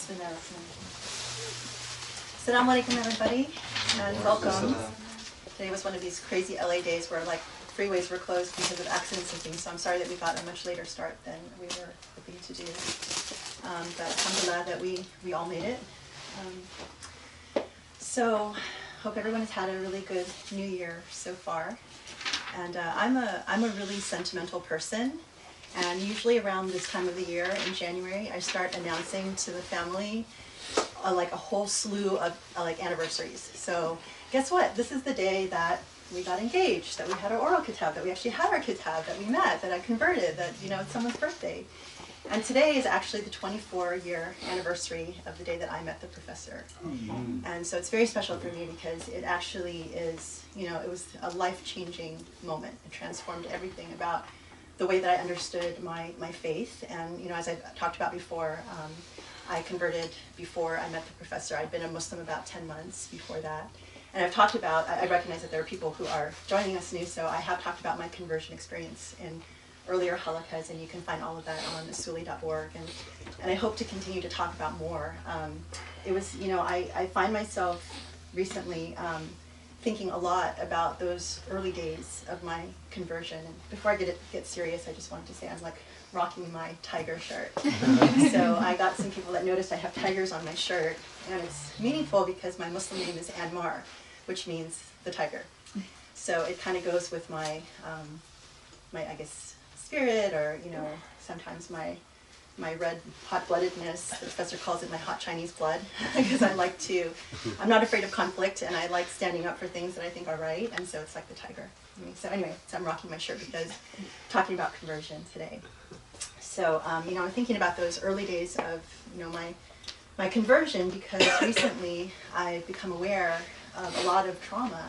Assalamu alaikum, everybody, and welcome. Today was one of these crazy LA days where like freeways were closed because of accidents and things, so I'm sorry that we got a much later start than we were hoping to do. But alhamdulillah that we all made it. So hope everyone has had a really good new year so far. And I'm a really sentimental person. And usually around this time of the year, in January, I start announcing to the family like a whole slew of like anniversaries. So guess what? This is the day that we got engaged, that we had our oral kitab, that we actually had our kitab, that we met, that I converted, that, you know, it's someone's birthday. And today is actually the 24-year anniversary of the day that I met the professor. And so it's very special for me because it actually is, you know, it was a life-changing moment. It transformed everything about the way that I understood my faith. And, you know, as I talked about before, I converted before I met the professor. I'd been a Muslim about 10 months before that. And I've talked about, I recognize that there are people who are joining us new, so I have talked about my conversion experience in earlier halaqas, and you can find all of that on usuli.org. And I hope to continue to talk about more. It was, you know, I find myself recently thinking a lot about those early days of my conversion. And before I get serious, I just wanted to say I'm like rocking my tiger shirt. So I got some people that noticed I have tigers on my shirt, and it's meaningful because my Muslim name is Anmar, which means the tiger. So it kind of goes with my, I guess, spirit, or, you know, sometimes my red hot-bloodedness. The professor calls it my hot Chinese blood, because I'm not afraid of conflict, and I like standing up for things that I think are right, and so it's like the tiger. So anyway, so I'm rocking my shirt because talking about conversion today. So, you know, I'm thinking about those early days of, you know, my conversion, because recently I've become aware of a lot of trauma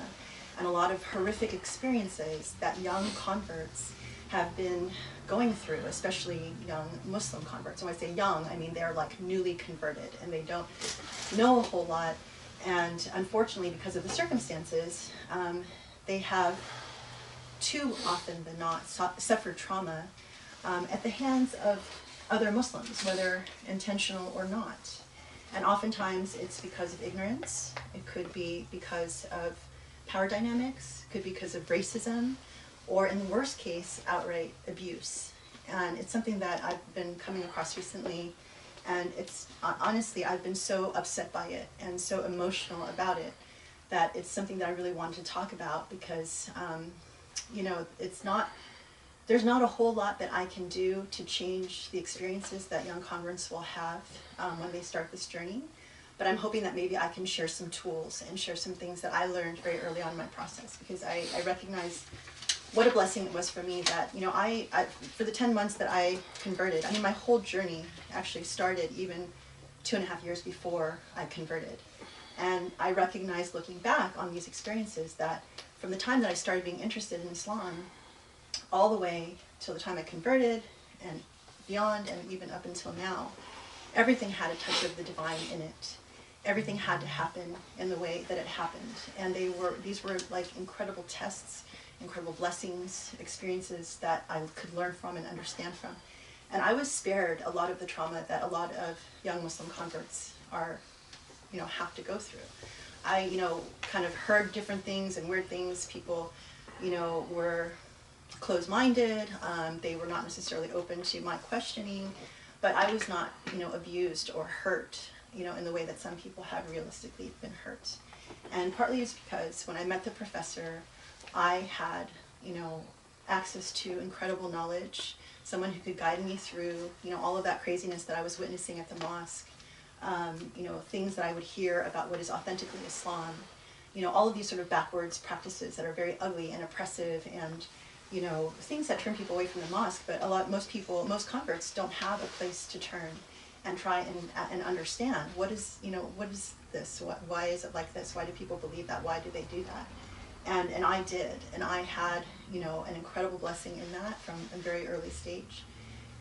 and a lot of horrific experiences that young converts have been going through, especially young Muslim converts. So when I say young, I mean they're like newly converted and they don't know a whole lot. And unfortunately, because of the circumstances, they have too often than not suffered trauma at the hands of other Muslims, whether intentional or not. And oftentimes it's because of ignorance. It could be because of power dynamics, it could be because of racism, or in the worst case, outright abuse. And it's something that I've been coming across recently, and it's honestly, I've been so upset by it and so emotional about it that it's something that I really wanted to talk about, because you know, there's not a whole lot that I can do to change the experiences that young converts will have when they start this journey. But I'm hoping that maybe I can share some tools and share some things that I learned very early on in my process, because I recognize what a blessing it was for me that, you know, I for the 10 months that I converted, I mean, my whole journey actually started even 2.5 years before I converted. And I recognize, looking back on these experiences, that from the time that I started being interested in Islam, all the way till the time I converted and beyond, and even up until now, everything had a touch of the divine in it. Everything had to happen in the way that it happened. And these were like incredible tests, incredible blessings, experiences that I could learn from and understand from. And I was spared a lot of the trauma that a lot of young Muslim converts you know, have to go through. I, you know, kind of heard different things and weird things. People, you know, were closed-minded. They were not necessarily open to my questioning, but I was not, you know, abused or hurt, you know, in the way that some people have realistically been hurt. And partly it's because when I met the professor, I had, you know, access to incredible knowledge, someone who could guide me through, you know, all of that craziness that I was witnessing at the mosque, you know, things that I would hear about what is authentically Islam, you know, all of these sort of backwards practices that are very ugly and oppressive, and, you know, things that turn people away from the mosque. But most converts don't have a place to turn and try and understand what is, you know, what is this? Why is it like this? Why do people believe that? Why do they do that? And I did, and I had, you know, an incredible blessing in that from a very early stage.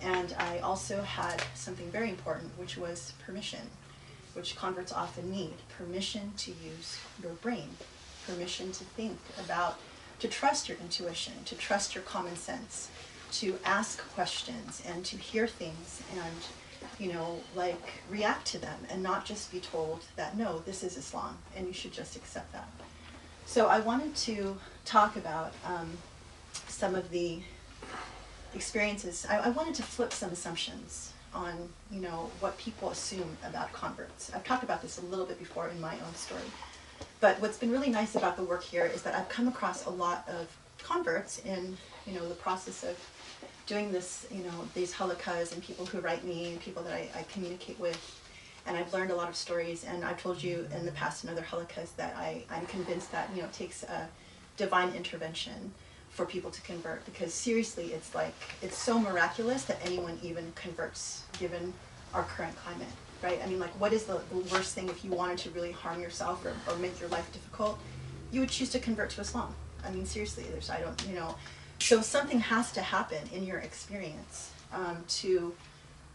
And I also had something very important, which was permission, which converts often need. Permission to use your brain, permission to think about, to trust your intuition, to trust your common sense, to ask questions and to hear things and like react to them and not just be told that, no, this is Islam and you should just accept that. So I wanted to talk about some of the experiences. I wanted to flip some assumptions on, what people assume about converts. I've talked about this a little bit before in my own story. But what's been really nice about the work here is that I've come across a lot of converts in, the process of doing this, these halaqas, and people who write me and people that I communicate with. And I've learned a lot of stories, and I've told you in the past in other halaqas that I'm convinced that, it takes a divine intervention for people to convert, because seriously, it's so miraculous that anyone even converts given our current climate, right? I mean, like, what is the worst thing if you wanted to really harm yourself or make your life difficult? You would choose to convert to Islam. I mean, seriously, so something has to happen in your experience to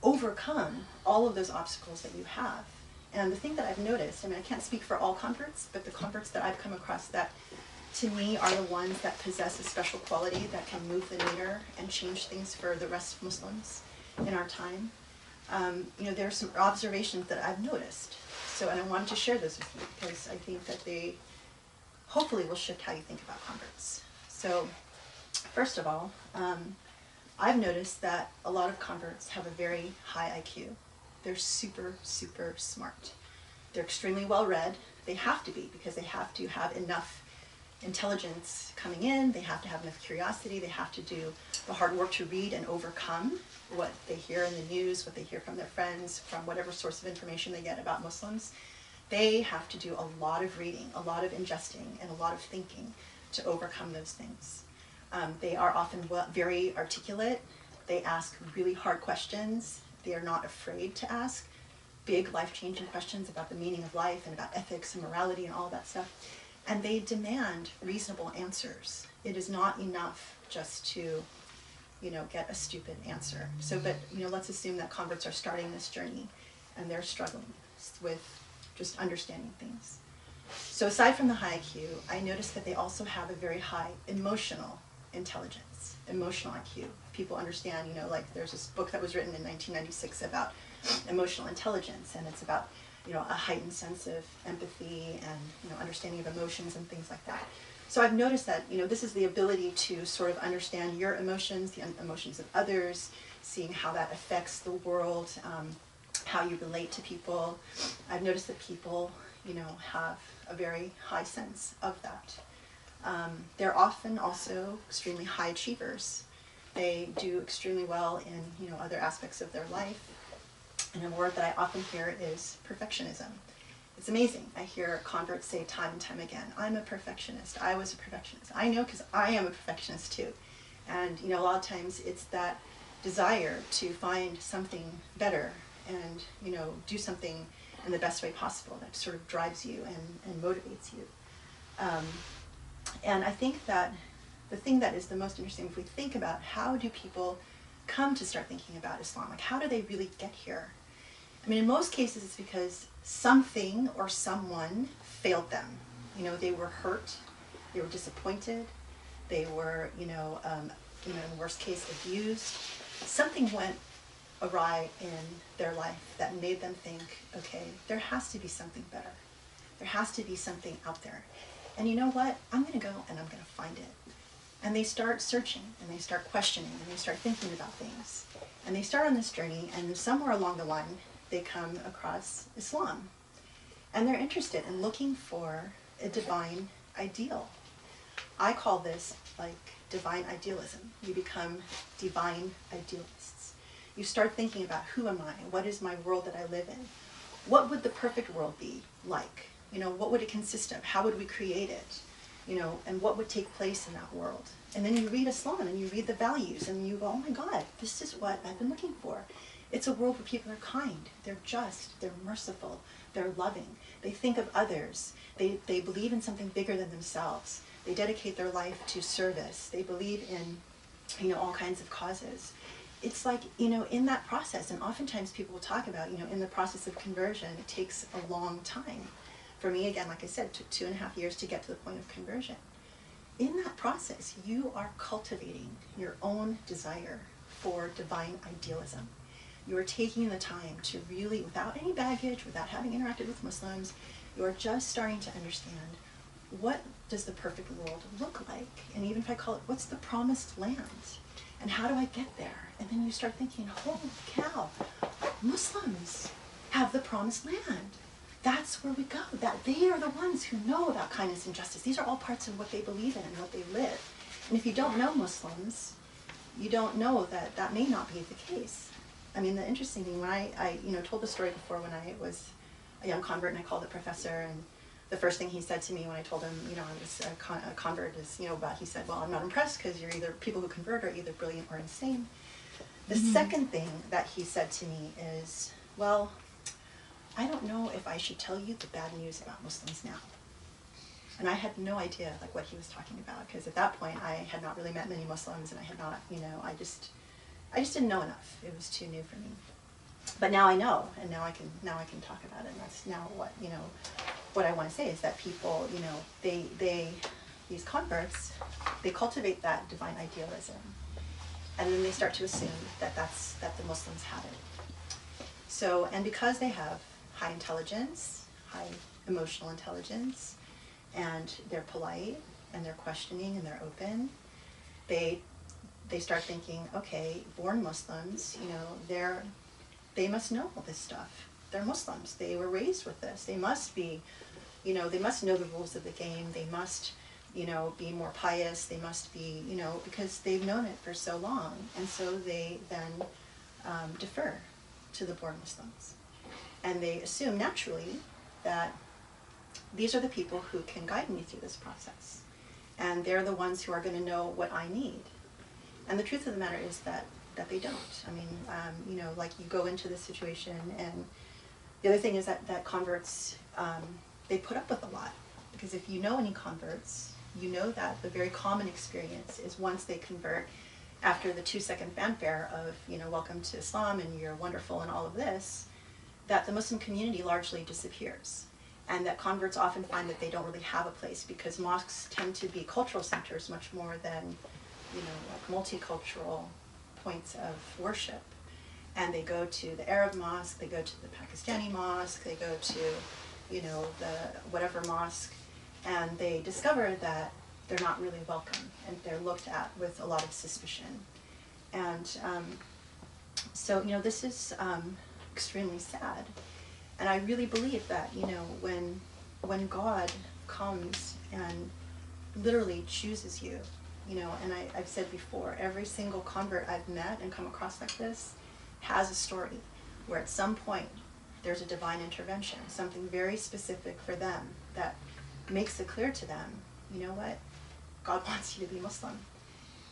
overcome all of those obstacles that you have. And the thing that I've noticed, I mean, I can't speak for all converts, but the converts that I've come across that to me are the ones that possess a special quality that can move the meter and change things for the rest of Muslims in our time. There are some observations that I've noticed. And I wanted to share those with you because I think that they hopefully will shift how you think about converts. So first of all, I've noticed that a lot of converts have a very high IQ. They're super, super smart. They're extremely well read. They have to be, because they have to have enough intelligence coming in, they have to have enough curiosity, they have to do the hard work to read and overcome what they hear in the news, what they hear from their friends, from whatever source of information they get about Muslims. They have to do a lot of reading, a lot of ingesting, and a lot of thinking to overcome those things. They are often very articulate. They ask really hard questions. They are not afraid to ask big life-changing questions about the meaning of life and about ethics and morality and all that stuff. And they demand reasonable answers. It is not enough just to, get a stupid answer. But let's assume that converts are starting this journey and they're struggling with just understanding things. So aside from the high IQ, I noticed that they also have a very high emotional intelligence, emotional IQ. People understand, like there's this book that was written in 1996 about emotional intelligence, and it's about a heightened sense of empathy and understanding of emotions and things like that. So I've noticed that this is the ability to sort of understand your emotions, the emotions of others, seeing how that affects the world, how you relate to people. I've noticed that people have a very high sense of that. They're often also extremely high achievers. They do extremely well in other aspects of their life. And a word that I often hear is perfectionism. It's amazing. I hear converts say time and time again, I'm a perfectionist. I was a perfectionist. I know, because I am a perfectionist too. And a lot of times it's that desire to find something better and do something in the best way possible that sort of drives you and motivates you. And I think that the thing that is the most interesting, if we think about how do people come to start thinking about Islam, like how do they really get here? I mean, in most cases it's because something or someone failed them. They were hurt, they were disappointed, they were, in the worst case, abused. Something went awry in their life that made them think, okay, there has to be something better. There has to be something out there. And you know what? I'm going to go and I'm going to find it. And they start searching, and they start questioning, and they start thinking about things. And they start on this journey, and somewhere along the line, they come across Islam. And they're interested in looking for a divine ideal. I call this like divine idealism. You become divine idealists. You start thinking about, who am I? What is my world that I live in? What would the perfect world be like? What would it consist of? How would we create it? And what would take place in that world? And then you read Islam and you read the values and you go, oh my God, this is what I've been looking for. It's a world where people are kind, they're just, they're merciful, they're loving. They think of others. They believe in something bigger than themselves. They dedicate their life to service. They believe in, all kinds of causes. It's like, in that process, and oftentimes people will talk about, in the process of conversion, it takes a long time. For me, again, like I said, it took 2.5 years to get to the point of conversion. In that process, you are cultivating your own desire for divine idealism. You are taking the time to really, without any baggage, without having interacted with Muslims, you are just starting to understand what does the perfect world look like? And even if I call it, what's the promised land? And how do I get there? And then you start thinking, holy cow, Muslims have the promised land. That's where we go. That they are the ones who know about kindness and justice. These are all parts of what they believe in and what they live. And if you don't know Muslims, you don't know that that may not be the case. I mean, the interesting thing, when I told the story before when I was a young convert and I called the professor, and the first thing he said to me when I told him, I was a convert is, he said, well, I'm not impressed because you're either, people who convert are either brilliant or insane. The second thing that he said to me is, well, I don't know if I should tell you the bad news about Muslims now. And I had no idea what he was talking about, because at that point I had not really met many Muslims, and I had not, I just didn't know enough. It was too new for me. But now I know, and now I can talk about it. And that's now what I want to say is that people, these converts, they cultivate that divine idealism, and then they start to assume that the Muslims have it. So, and because they have high intelligence, high emotional intelligence, and they're polite, and they're questioning, and they're open, they start thinking, okay, born Muslims, they must know all this stuff. They're Muslims. They were raised with this. They must be, they must know the rules of the game. They must, be more pious. They must be, because they've known it for so long. And so they then defer to the born Muslims. And they assume naturally that these are the people who can guide me through this process. And they're the ones who are going to know what I need. And the truth of the matter is that they don't. I mean, you go into this situation, and the other thing is that converts, they put up with a lot. Because if you know any converts, you know that the very common experience is once they convert, after the 2-second fanfare of, welcome to Islam and you're wonderful and all of this, that the Muslim community largely disappears. And that converts often find that they don't really have a place, because mosques tend to be cultural centers much more than, multicultural points of worship. And they go to the Arab mosque, they go to the Pakistani mosque, they go to, the whatever mosque, and they discover that they're not really welcome, and they're looked at with a lot of suspicion. And so, this is extremely sad. And I really believe that, when God comes and literally chooses you, and I've said before, every single convert I've met and come across like this has a story where at some point there's a divine intervention, something very specific for them that makes it clear to them, you know what, God wants you to be Muslim.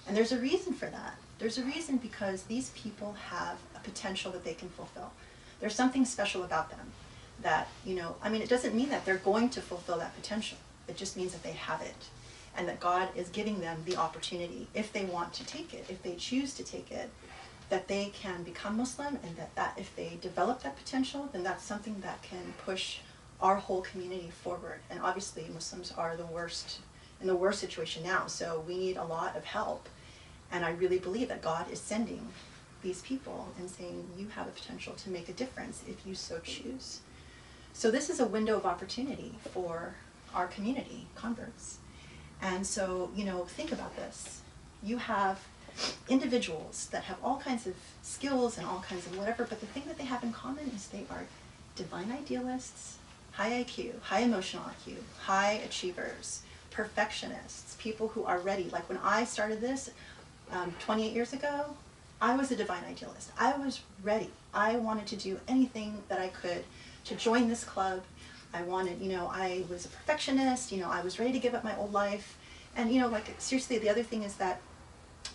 And there's a reason for that. There's a reason because these people have a potential that they can fulfill. There's something special about them that, it doesn't mean that they're going to fulfill that potential. It just means that they have it, and that God is giving them the opportunity, if they want to take it, if they choose to take it, that they can become Muslim, and that if they develop that potential, then that's something that can push our whole community forward. And obviously Muslims are in the worst situation now, so we need a lot of help. And I really believe that God is sending these people and saying, you have a potential to make a difference if you so choose. So this is a window of opportunity for our community, converts. And so, think about this. You have individuals that have all kinds of skills and all kinds of whatever, but the thing that they have in common is they are divine idealists, high IQ, high emotional IQ, high achievers, perfectionists, people who are ready. Like when I started this 28 years ago, I was a divine idealist. I was ready. I wanted to do anything that I could to join this club. I wanted, I was a perfectionist, I was ready to give up my old life. And, seriously, the other thing is that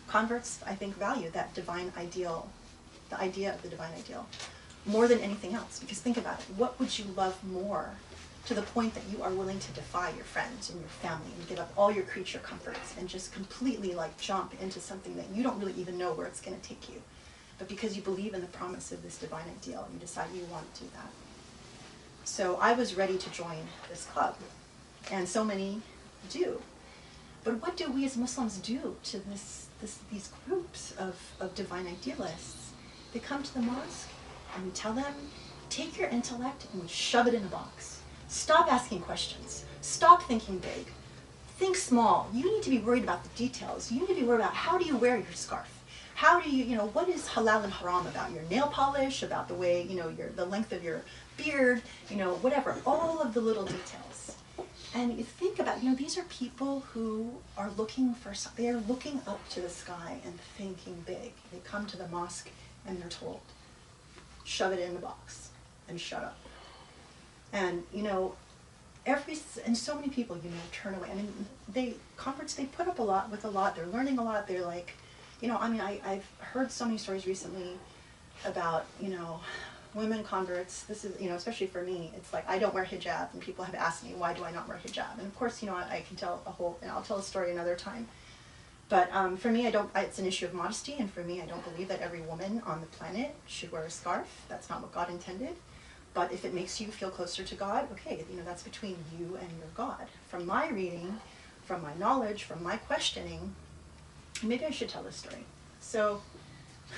converts, I think, value that divine ideal, the idea of the divine ideal, more than anything else. Because think about it, what would you love more to the point that you are willing to defy your friends and your family and give up all your creature comforts and just completely jump into something that you don't really even know where it's going to take you. But because you believe in the promise of this divine ideal, you decide you want to do that. So I was ready to join this club, and so many do. But what do we as Muslims do to these groups of divine idealists? They come to the mosque and we tell them, take your intellect and we shove it in a box. Stop asking questions. Stop thinking big. Think small. You need to be worried about the details. You need to be worried about how do you wear your scarf? How do you, what is halal and haram about your nail polish, about the way, the length of your beard, whatever, all of the little details. And you think about, these are people who are they are looking up to the sky and thinking big. They come to the mosque and they're told, shove it in the box and shut up. And, and so many people, turn away. I mean, converts, they put up with a lot, they're learning a lot, they're like, I've heard so many stories recently about, women converts. This is, especially for me, it's like I don't wear hijab, and people have asked me, why do I not wear hijab? And of course, I can tell and I'll tell a story another time. But for me, it's an issue of modesty, and for me, I don't believe that every woman on the planet should wear a scarf. That's not what God intended. But if it makes you feel closer to God, okay, that's between you and your God. From my reading, from my knowledge, from my questioning, maybe I should tell this story. So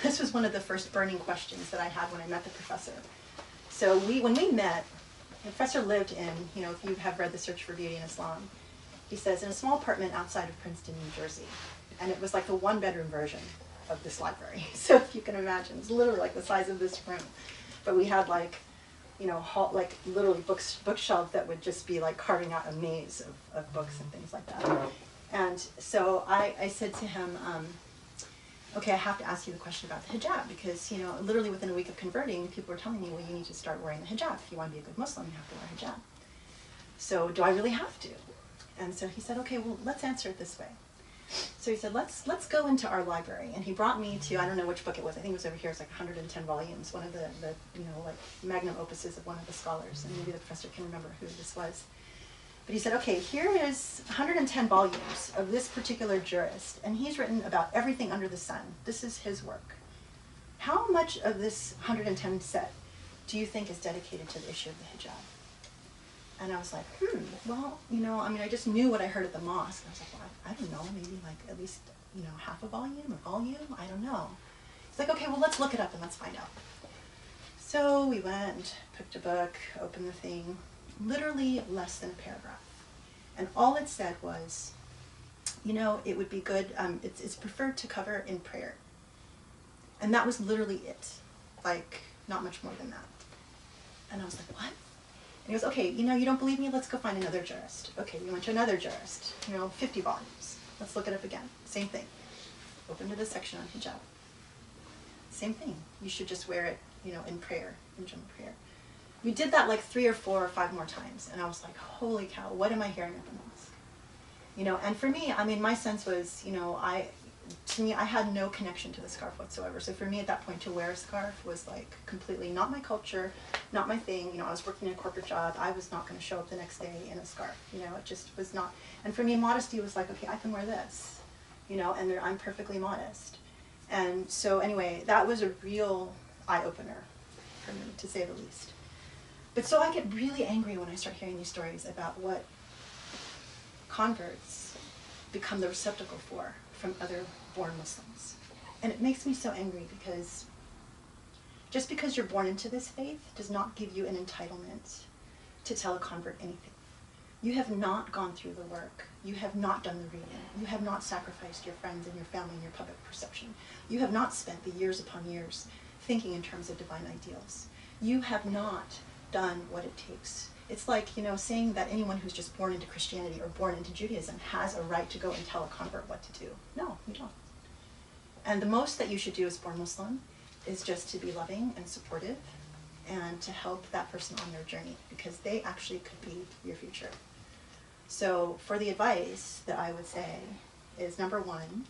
this was one of the first burning questions that I had when I met the professor. So when we met, the professor lived in, if you have read The Search for Beauty in Islam, he says, in a small apartment outside of Princeton, New Jersey. And it was like the one-bedroom version of this library. So if you can imagine, it's literally like the size of this room. But we had literally bookshelves that would just be like carving out a maze of books and things like that. And so I said to him, okay, I have to ask you the question about the hijab, because, literally within a week of converting, people were telling me, well, you need to start wearing the hijab. If you want to be a good Muslim, you have to wear hijab. So do I really have to? And so he said, okay, well, let's answer it this way. So he said, let's go into our library. And he brought me to, I don't know which book it was, I think it was over here, it's like 110 volumes, one of the magnum opuses of one of the scholars, and maybe the professor can remember who this was. But he said, okay, here is 110 volumes of this particular jurist, and he's written about everything under the sun. This is his work. How much of this 110 set do you think is dedicated to the issue of the hijab? And I was like, well, I just knew what I heard at the mosque. I was like, well, I don't know, maybe like at least, half a volume, a volume, I don't know. He's like, okay, well, let's look it up and let's find out. So we went, picked a book, opened the thing, literally less than a paragraph. And all it said was, it would be good, it's preferred to cover in prayer. And that was literally it, like not much more than that. And I was like, what? And he goes, okay, you don't believe me? Let's go find another jurist. Okay, we went to another jurist, 50 volumes. Let's look it up again. Same thing. Open to the section on hijab. Same thing. You should just wear it, in prayer, in general prayer. We did that like 3 or 4 or 5 more times, and I was like, holy cow, what am I hearing at the mosque? And for me, my sense was, I had no connection to the scarf whatsoever. So for me at that point to wear a scarf was like completely not my culture, not my thing. I was working a corporate job. I was not going to show up the next day in a scarf. It just was not. And for me, modesty was like, okay, I can wear this, and I'm perfectly modest. And so anyway, that was a real eye-opener for me, to say the least. But so I get really angry when I start hearing these stories about what converts become the receptacle for from other born Muslims. And it makes me so angry because just because you're born into this faith does not give you an entitlement to tell a convert anything. You have not gone through the work. You have not done the reading. You have not sacrificed your friends and your family and your public perception. You have not spent the years upon years thinking in terms of divine ideals. You have not done what it takes. It's like, saying that anyone who's just born into Christianity or born into Judaism has a right to go and tell a convert what to do. No, you don't. And the most that you should do as born Muslim is just to be loving and supportive and to help that person on their journey, because they actually could be your future. So for the advice that I would say is, number one,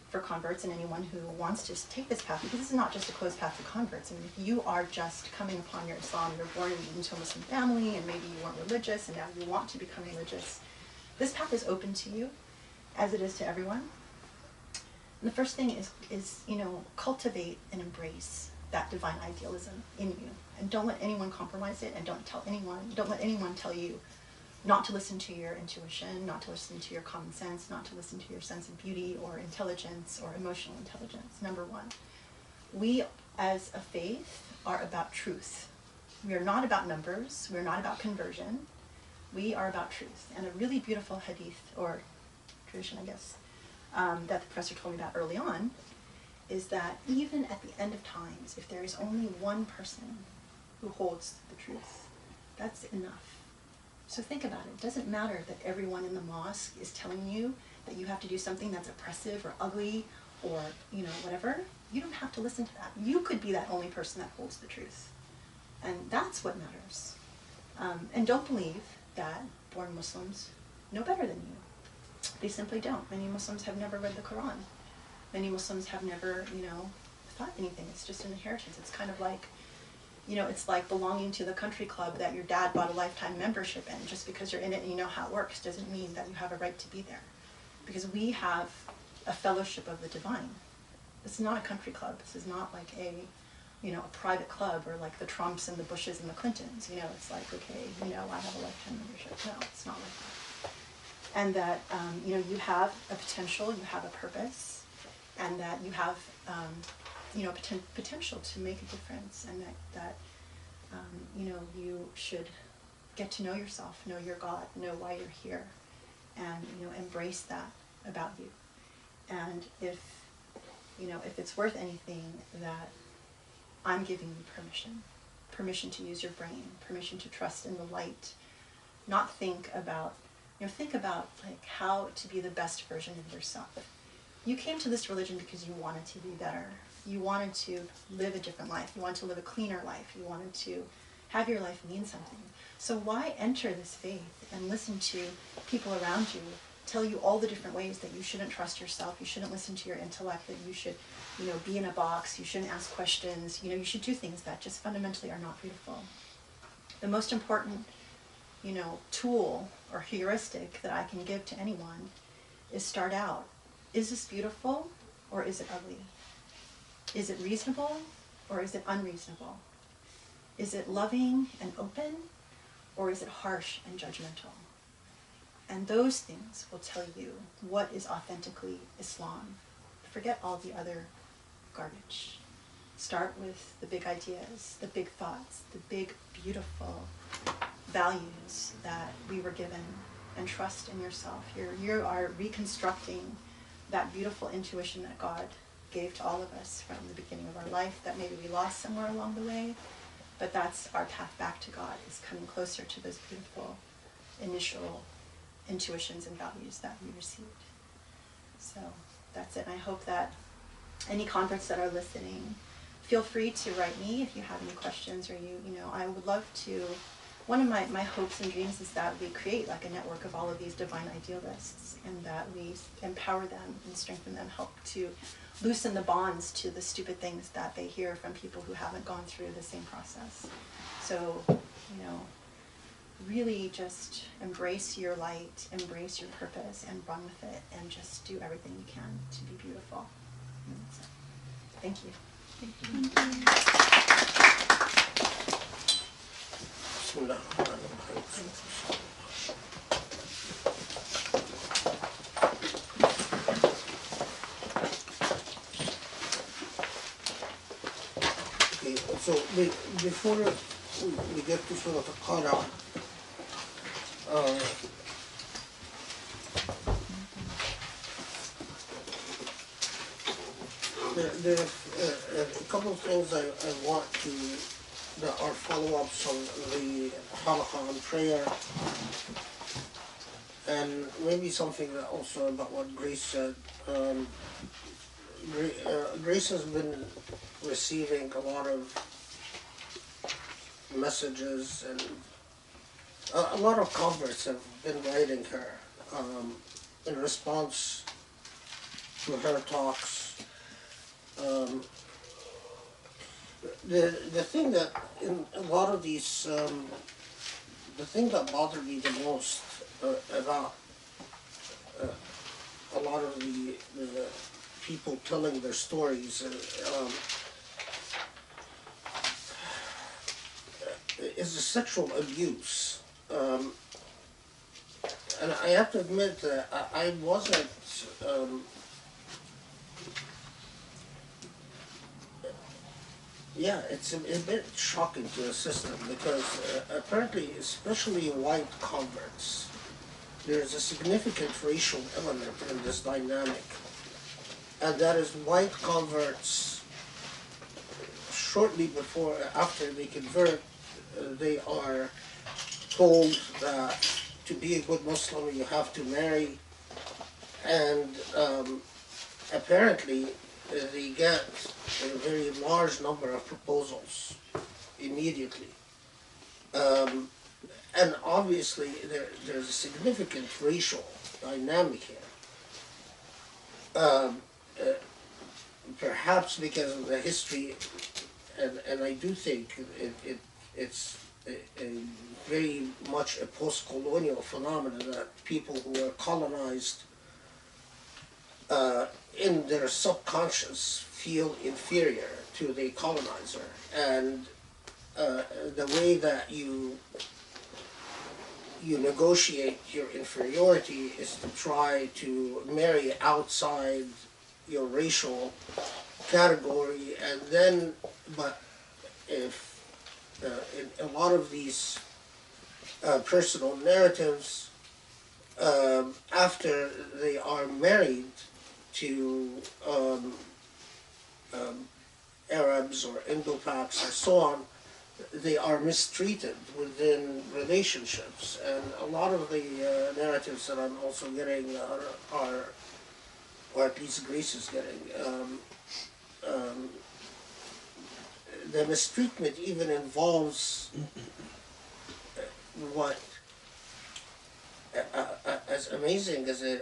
for converts and anyone who wants to take this path, because this is not just a closed path to converts. If you are just coming upon your Islam, you're born into a Muslim family, and maybe you weren't religious, and now you want to become religious, this path is open to you, as it is to everyone. And the first thing is cultivate and embrace that divine idealism in you, and don't let anyone compromise it, and don't let anyone tell you not to listen to your intuition, not to listen to your common sense, not to listen to your sense of beauty or intelligence or emotional intelligence. Number one, we as a faith are about truth. We are not about numbers. We're not about conversion. We are about truth. And a really beautiful hadith, or tradition, I guess, that the professor told me about early on, is that even at the end of times, if there is only one person who holds the truth, that's enough. So think about it. It doesn't matter that everyone in the mosque is telling you that you have to do something that's oppressive or ugly or, whatever. You don't have to listen to that. You could be that only person that holds the truth. And that's what matters. And don't believe that born Muslims know better than you. They simply don't. Many Muslims have never read the Quran. Many Muslims have never, thought anything. It's just an inheritance. It's kind of like, it's like belonging to the country club that your dad bought a lifetime membership in. Just because you're in it and you know how it works doesn't mean that you have a right to be there. Because we have a fellowship of the divine. It's not a country club. This is not like a private club or like the Trumps and the Bushes and the Clintons. It's like, okay, I have a lifetime membership. No, it's not like that. And that, you have a potential, you have a purpose, and that you have, potential to make a difference, and that you should get to know yourself, know your God, know why you're here, and, embrace that about you. And if it's worth anything, that I'm giving you permission to use your brain, permission to trust in the light, not think about like how to be the best version of yourself. You came to this religion because you wanted to be better. You wanted to live a different life. You wanted to live a cleaner life. You wanted to have your life mean something. So why enter this faith and listen to people around you tell you all the different ways that you shouldn't trust yourself, you shouldn't listen to your intellect, that you should, be in a box, you shouldn't ask questions, you should do things that just fundamentally are not beautiful. The most important, tool or heuristic that I can give to anyone is start out. Is this beautiful or is it ugly? Is it reasonable or is it unreasonable? Is it loving and open or is it harsh and judgmental? And those things will tell you what is authentically Islam. Forget all the other garbage. Start with the big ideas, the big thoughts, the big, beautiful values that we were given, and trust in yourself. You are reconstructing that beautiful intuition that God gave to all of us from the beginning of our life that maybe we lost somewhere along the way, but that's our path back to God, is coming closer to those beautiful initial intuitions and values that we received. So that's it. And I hope that any converts that are listening, feel free to write me if you have any questions, or I would love to. One of my hopes and dreams is that we create like a network of all of these divine idealists, and that we empower them and strengthen them, help to loosen the bonds to the stupid things that they hear from people who haven't gone through the same process. So, really just embrace your light, embrace your purpose, and run with it, and just do everything you can to be beautiful. And that's it. Thank you. Thank you. Okay, so before we get to Surah al Qaria, there are a couple of things I want to, that are follow-ups on the Halaqa on prayer, and maybe something that also about what Grace said. Grace has been receiving a lot of messages, and a lot of converts have been writing her in response to her talks. The thing that in a lot of these, the thing that bothered me the most about a lot of the people telling their stories is the sexual abuse. And I have to admit that I wasn't Yeah, it's a bit shocking to the system because apparently, especially white converts, there's a significant racial element in this dynamic, and that is white converts shortly before, after they convert, they are told that to be a good Muslim you have to marry, and apparently they get a very large number of proposals immediately. And obviously there's a significant racial dynamic here. Perhaps because of the history, and I do think it's a very much a post-colonial phenomenon that people who are colonized in their subconscious feel inferior to the colonizer, and the way that you negotiate your inferiority is to try to marry outside your racial category, and then, but if in a lot of these personal narratives, after they are married to Arabs or Indo-Pacs or so on, they are mistreated within relationships. And a lot of the narratives that I'm also getting are, or at least Greece is getting, the mistreatment even involves what, as amazing as it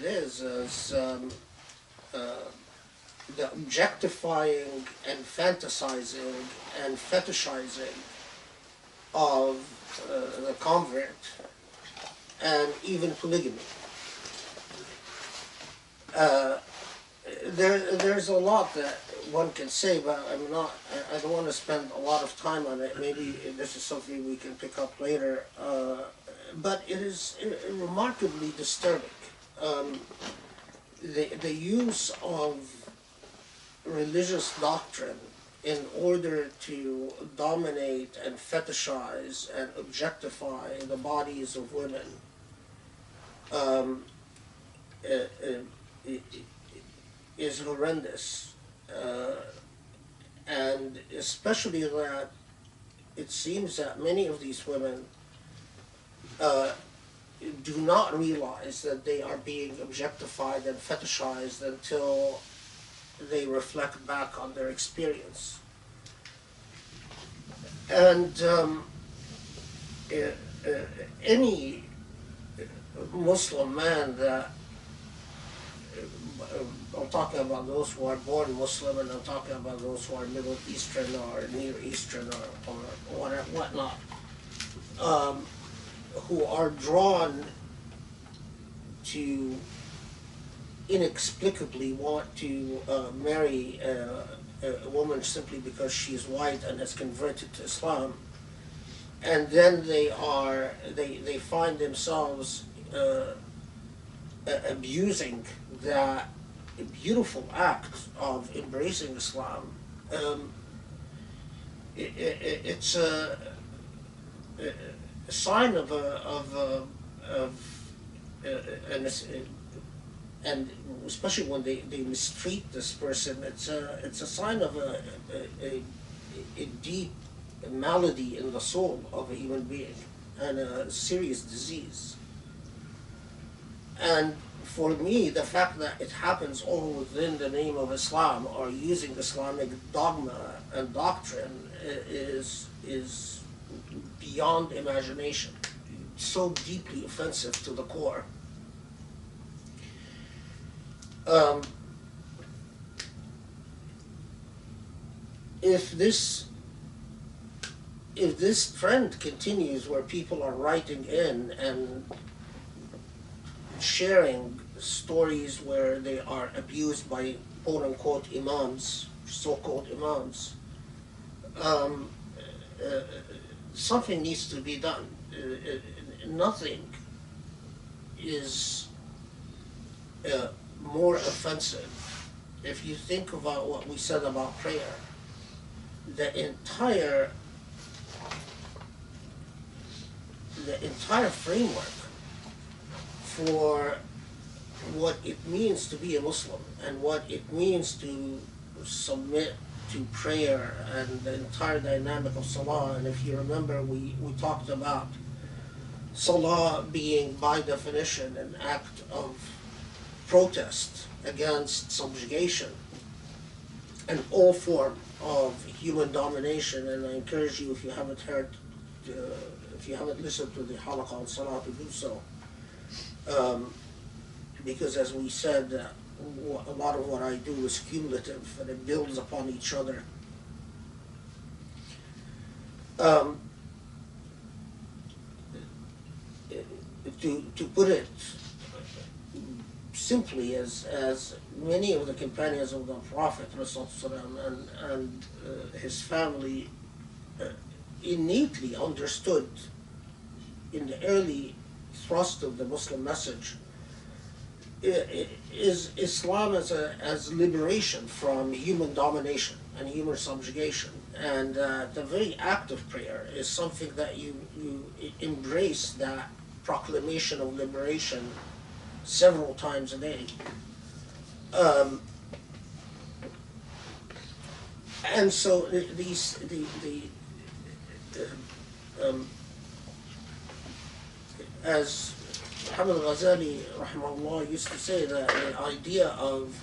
is, the objectifying and fantasizing and fetishizing of the convert, and even polygamy. There's a lot that one can say, but I don't want to spend a lot of time on it. Maybe this is something we can pick up later. But it is remarkably disturbing. The use of religious doctrine in order to dominate and fetishize and objectify the bodies of women is horrendous. And especially that it seems that many of these women do not realize that they are being objectified and fetishized until they reflect back on their experience. And any Muslim man that, I'm talking about those who are born Muslim, and I'm talking about those who are Middle Eastern or Near Eastern or whatnot, who are drawn to inexplicably want to marry a woman simply because she's white and has converted to Islam, and then they find themselves abusing that beautiful act of embracing Islam. It's a sign of and especially when they mistreat this person, it's a sign of a deep malady in the soul of a human being, and a serious disease. And for me, the fact that it happens all within the name of Islam or using Islamic dogma and doctrine is beyond imagination. So deeply offensive to the core. If this trend continues, where people are writing in and sharing stories where they are abused by quote-unquote imams, so-called imams, something needs to be done. Nothing is more offensive. If you think about what we said about prayer, the entire framework for what it means to be a Muslim and what it means to submit to prayer and the entire dynamic of Salah. And if you remember, we talked about Salah being by definition an act of protest against subjugation and all form of human domination. And I encourage you, if you haven't listened to the Halaqa on Salah, to do so. Because as we said, a lot of what I do is cumulative and it builds upon each other. To put it simply, as many of the companions of the Prophet and his family innately understood in the early thrust of the Muslim message, is Islam as liberation from human domination and human subjugation. And the very act of prayer is something that you embrace that proclamation of liberation several times a day. And so as Muhammad al-Ghazali rahimahullah used to say, that the idea of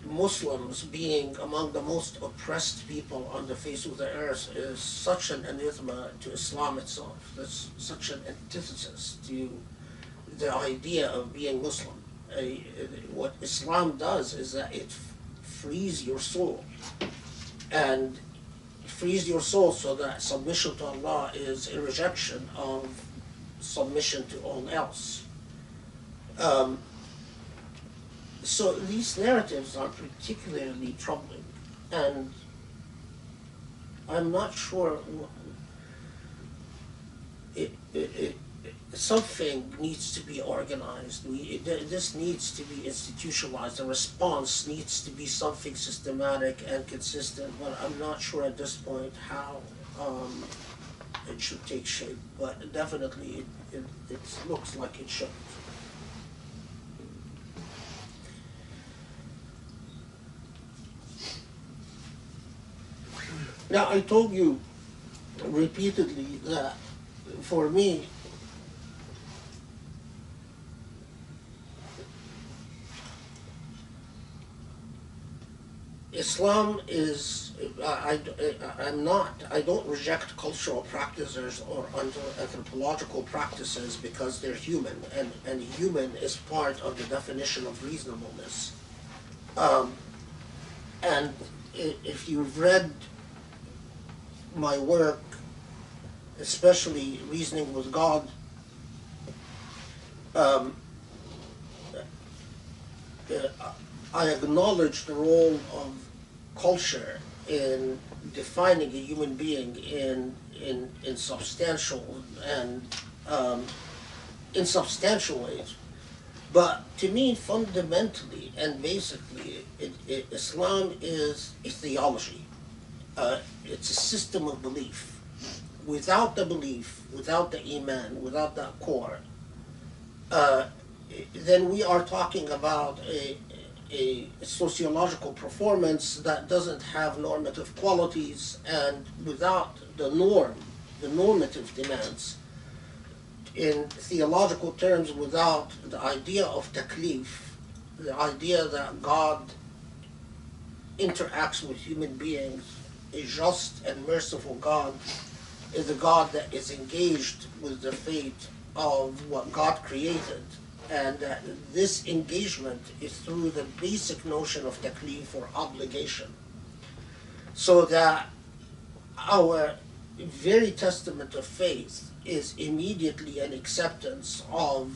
Muslims being among the most oppressed people on the face of the earth is such an anathema to Islam itself. That's such an antithesis to the idea of being Muslim. What Islam does is that it frees your soul, and frees your soul so that submission to Allah is a rejection of submission to all else. So these narratives are particularly troubling, and I'm not sure something needs to be organized. This needs to be institutionalized. The response needs to be something systematic and consistent, but I'm not sure at this point how it should take shape. But definitely it looks like it should. Now, I told you repeatedly that for me, Islam is, I don't reject cultural practices or anthropological practices because they're human, and human is part of the definition of reasonableness. And if you've read my work, especially Reasoning with God, I acknowledge the role of culture in defining a human being in substantial and in substantial ways. But to me, fundamentally and basically, Islam is a theology. It's a system of belief. Without the belief, without the iman, without that core, then we are talking about a sociological performance that doesn't have normative qualities, and without the normative demands. In theological terms, without the idea of taklif, the idea that God interacts with human beings, a just and merciful God is a God that is engaged with the fate of what God created, and that this engagement is through the basic notion of taklif, or obligation. So that our very testament of faith is immediately an acceptance of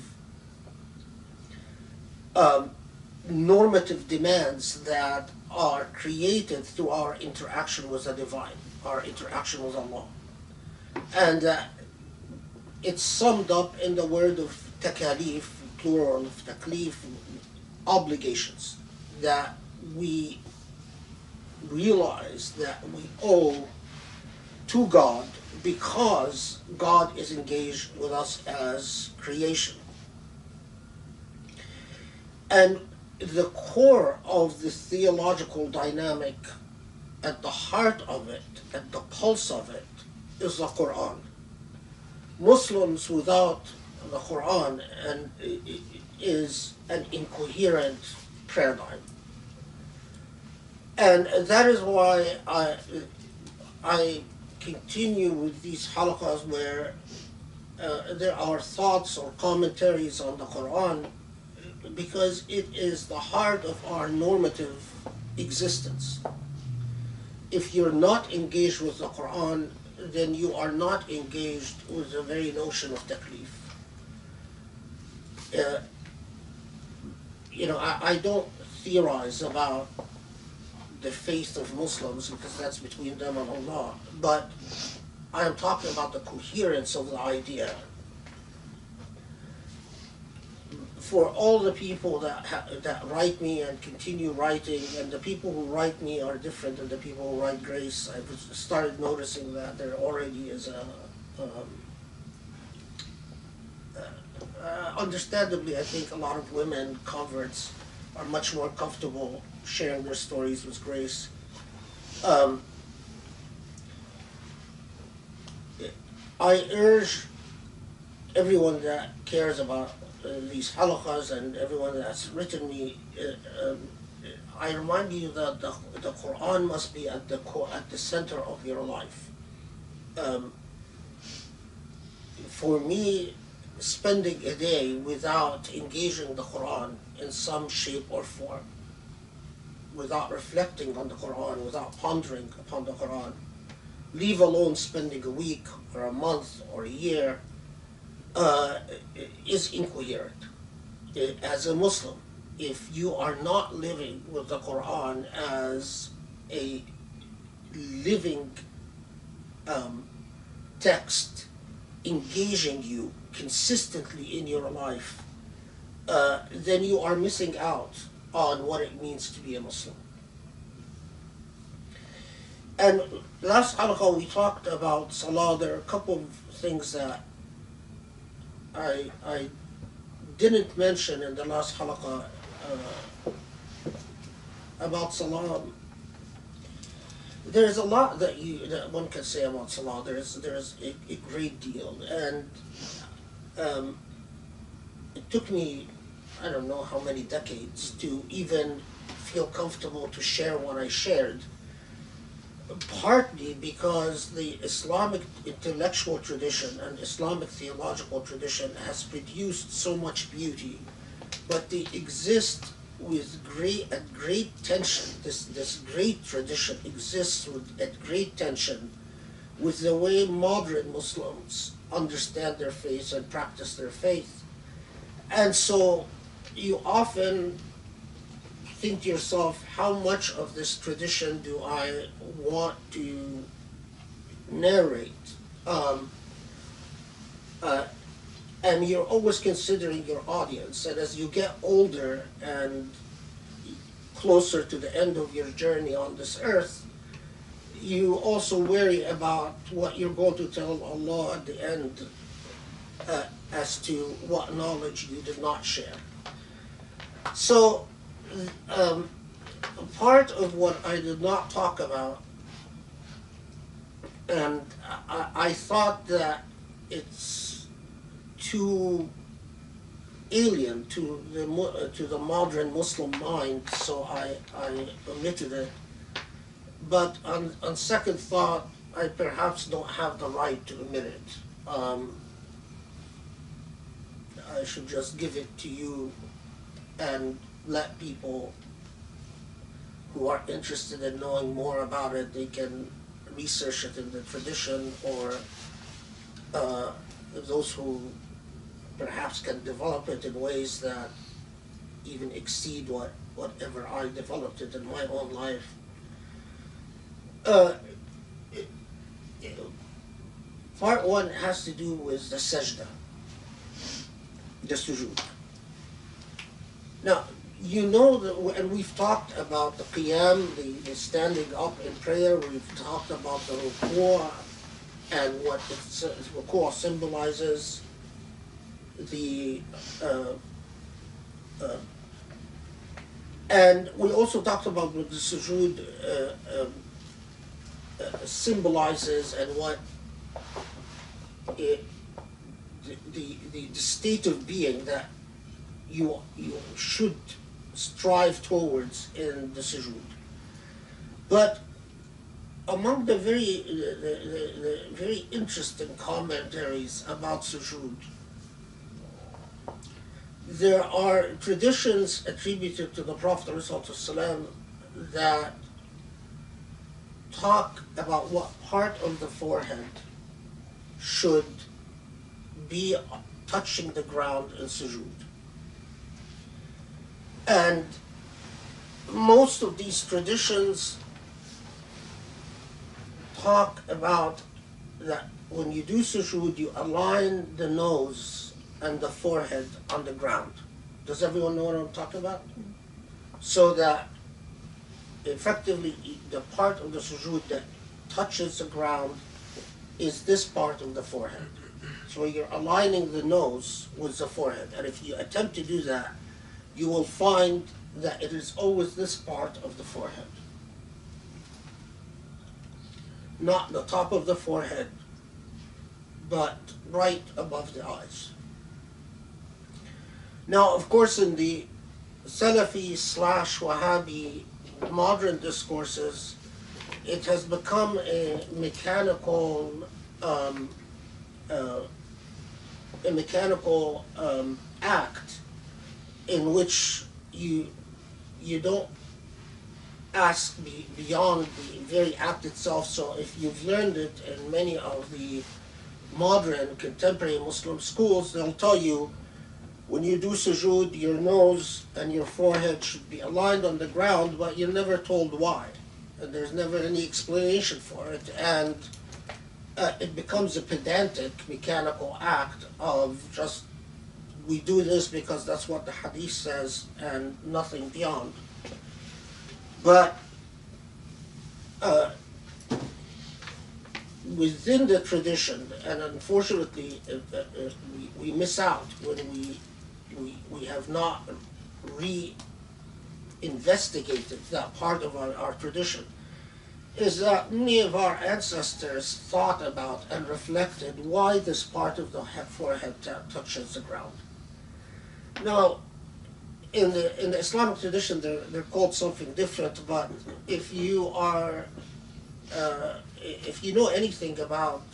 normative demands that are created through our interaction with the divine, our interaction with Allah. And it's summed up in the word of takalif, plural of taklif, obligations that we realize that we owe to God because God is engaged with us as creation. And the core of the theological dynamic, at the heart of it, at the pulse of it, is the Quran. Muslims without the Quran is an incoherent paradigm. And that is why I continue with these halaqas where there are thoughts or commentaries on the Quran, because it is the heart of our normative existence. If you're not engaged with the Quran, then you are not engaged with the very notion of taklif. I don't theorize about the faith of Muslims because that's between them and Allah, but I am talking about the coherence of the idea. For all the people that write me and continue writing, and the people who write me are different than the people who write Grace, I've started noticing that there already is understandably, I think a lot of women converts are much more comfortable sharing their stories with Grace. I urge everyone that cares about these halaqas and everyone that's written me, I remind you that the Quran must be at the center of your life. For me, spending a day without engaging the Quran in some shape or form, without reflecting on the Quran, without pondering upon the Quran, leave alone spending a week or a month or a year, is incoherent. As a Muslim, if you are not living with the Quran as a living text engaging you consistently in your life, then you are missing out on what it means to be a Muslim. And last halaqah we talked about salah. There are a couple of things that I didn't mention in the last halaqah about salah. There's a lot that one can say about salah. There's a great deal, and it took me, I don't know how many decades to even feel comfortable to share what I shared. Partly because the Islamic intellectual tradition and Islamic theological tradition has produced so much beauty, but they exist with great tension. This great tradition exists at great tension with the way modern Muslims understand their faith and practice their faith. And so you often think to yourself, how much of this tradition do I want to narrate? And you're always considering your audience. And as you get older and closer to the end of your journey on this earth, you also worry about what you're going to tell Allah at the end as to what knowledge you did not share. So, part of what I did not talk about, and I thought that it's too alien to the modern Muslim mind, so I omitted it. But on second thought, I perhaps don't have the right to omit it. I should just give it to you and let people who are interested in knowing more about it, they can research it in the tradition, or those who perhaps can develop it in ways that even exceed whatever I developed it in my own life. Part one has to do with the sajda, the sujood. Now, you know, and we've talked about the qiyam, the standing up in prayer. We've talked about the ruku' and what ruku' symbolizes. The and we also talked about what the sujood symbolizes and what it, the state of being that you should strive towards in the sujood. But among the very interesting commentaries about sujood, there are traditions attributed to the Prophet ﷺ that talk about what part of the forehead should be touching the ground in sujood. And most of these traditions talk about that when you do sujood, you align the nose and the forehead on the ground. Does everyone know what I'm talking about? So that effectively the part of the sujood that touches the ground is this part of the forehead. So you're aligning the nose with the forehead. And if you attempt to do that, you will find that it is always this part of the forehead. Not the top of the forehead, but right above the eyes. Now, of course, in the Salafi/Wahhabi modern discourses, it has become a mechanical act in which you don't ask beyond the very act itself. So if you've learned it in many of the modern contemporary Muslim schools, they'll tell you when you do sujood, your nose and your forehead should be aligned on the ground, but you're never told why. And there's never any explanation for it. And it becomes a pedantic, mechanical act of just, we do this because that's what the hadith says and nothing beyond. But within the tradition, and unfortunately we miss out when we have not re-investigated that part of our tradition, is that many of our ancestors thought about and reflected why this part of the forehead touches the ground. Now, in the Islamic tradition, they're called something different. But if you know anything about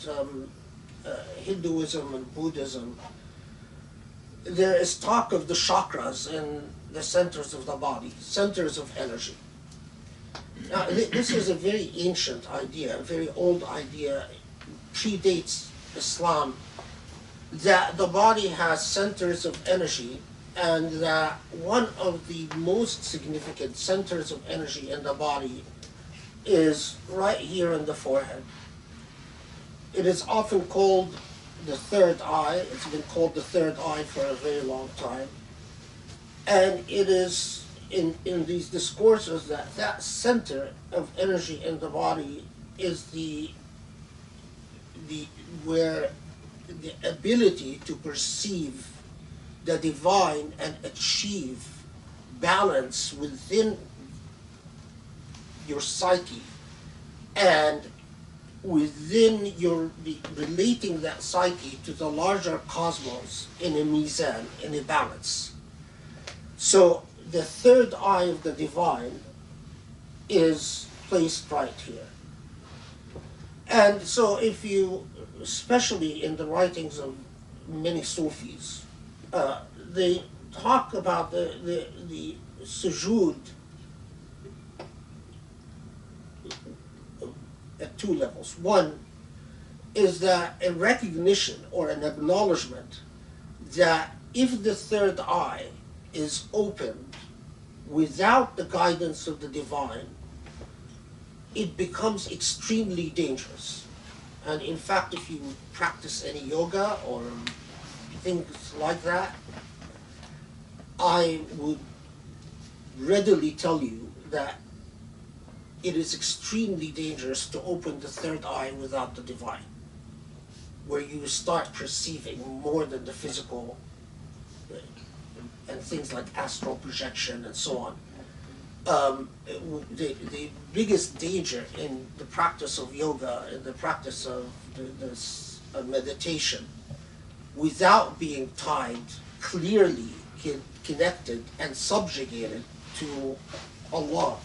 Hinduism and Buddhism, there is talk of the chakras in the centers of the body, centers of energy. Now, this is a very ancient idea, a very old idea, predates Islam, that the body has centers of energy, and that one of the most significant centers of energy in the body is right here in the forehead. It is often called the third eye. It's been called the third eye for a very long time. And it is in these discourses that center of energy in the body is where the ability to perceive the divine and achieve balance within your psyche and within relating that psyche to the larger cosmos in a mizan, in a balance. So the third eye of the divine is placed right here. And so if you, especially in the writings of many Sufis, they talk about the sujood at two levels. One is that a recognition or an acknowledgement that if the third eye is opened without the guidance of the divine, it becomes extremely dangerous. And in fact, if you practice any yoga or things like that, I would readily tell you that it is extremely dangerous to open the third eye without the divine, where you start perceiving more than the physical and things like astral projection and so on. The biggest danger in the practice of yoga, in the practice of meditation, without being tied, clearly connected and subjugated to Allah,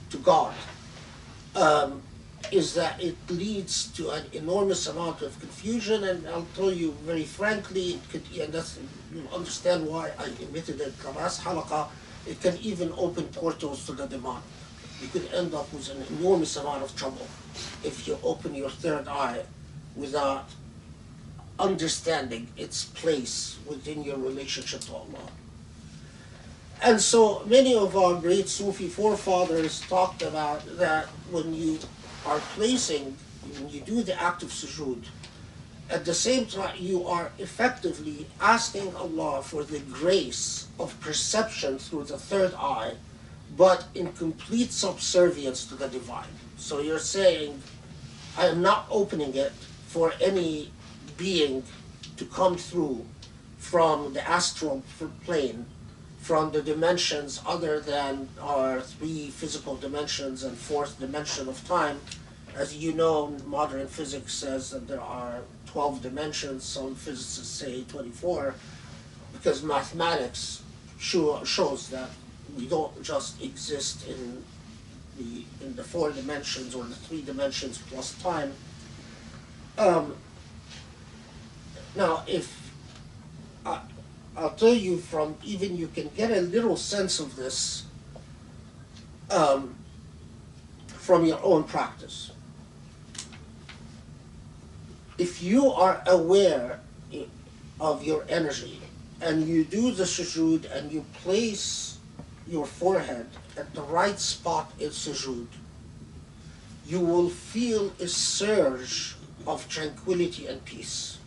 to God, is that it leads to an enormous amount of confusion. And I'll tell you very frankly, and you'll understand why I emitted a class halaqa, it can even open portals to the demonic. You could end up with an enormous amount of trouble if you open your third eye without understanding its place within your relationship to Allah. And so many of our great Sufi forefathers talked about that when you do the act of sujood, at the same time you are effectively asking Allah for the grace of perception through the third eye, but in complete subservience to the divine. So you're saying, I am not opening it for any being to come through from the astral plane, from the dimensions other than our three physical dimensions and fourth dimension of time. As you know, modern physics says that there are 12 dimensions, some physicists say 24, because mathematics shows that we don't just exist in the four dimensions or the three dimensions plus time. Now, if I'll tell you from even you can get a little sense of this from your own practice. If you are aware of your energy and you do the sujood and you place your forehead at the right spot in sujood, you will feel a surge of tranquility and peace.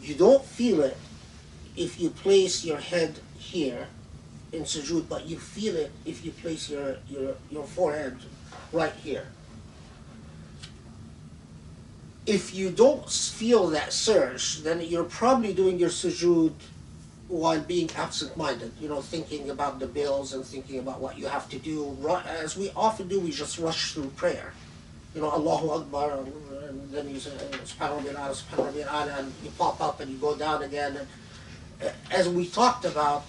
You don't feel it if you place your head here in sujood, but you feel it if you place your forehead right here. If you don't feel that surge, then you're probably doing your sujood while being absent-minded, thinking about the bills and thinking about what you have to do. As we often do, we just rush through prayer. Allahu Akbar, and then you say, Subhanallah, Subhanallah, and you pop up and you go down again. And as we talked about,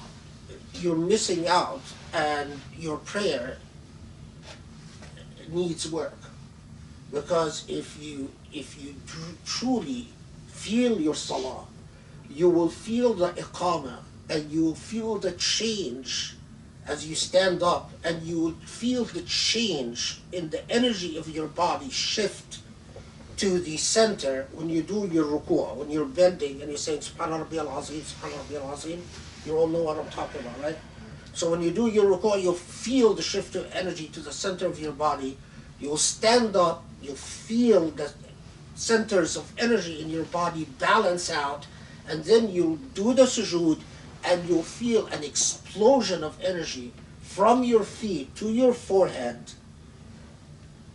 you're missing out, and your prayer needs work. Because if you truly feel your salah, you will feel the iqamah, and you will feel the change as you stand up, and you will feel the change in the energy of your body shift to the center when you do your ruku', when you're bending and you're saying Subhana Rabbi al-Azim, Subhana Rabbi al-Azim. You all know what I'm talking about, right? So when you do your ruku', you'll feel the shift of energy to the center of your body. You'll stand up, you'll feel the centers of energy in your body balance out, and then you'll do the sujood, and you'll feel an explosion of energy from your feet to your forehead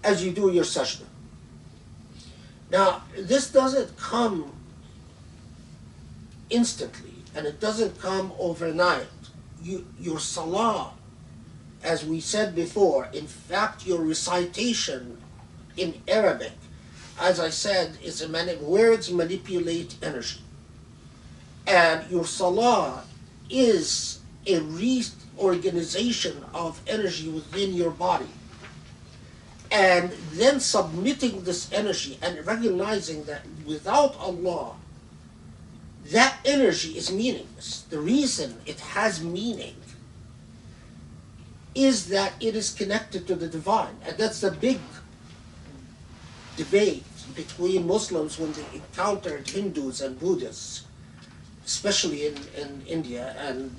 as you do your sajda. Now, this doesn't come instantly, and it doesn't come overnight. Your salah, as we said before, in fact, your recitation in Arabic, as I said, is words manipulate energy. And your salah is a reorganization of energy within your body. And then submitting this energy and recognizing that without Allah, that energy is meaningless. The reason it has meaning is that it is connected to the divine. And that's the big debate between Muslims when they encountered Hindus and Buddhists, especially in India and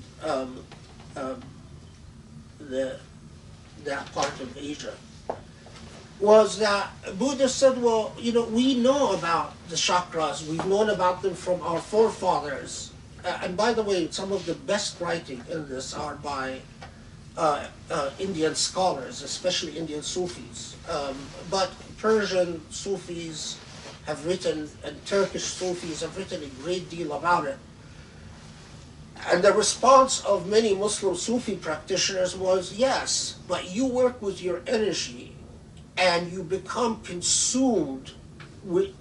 that part of Asia, was that Buddha said, well, we know about the chakras, we've known about them from our forefathers, and by the way, some of the best writing in this are by Indian scholars, especially Indian Sufis. But Persian Sufis have written, and Turkish Sufis have written a great deal about it. And the response of many Muslim Sufi practitioners was, yes, but you work with your energy and you become consumed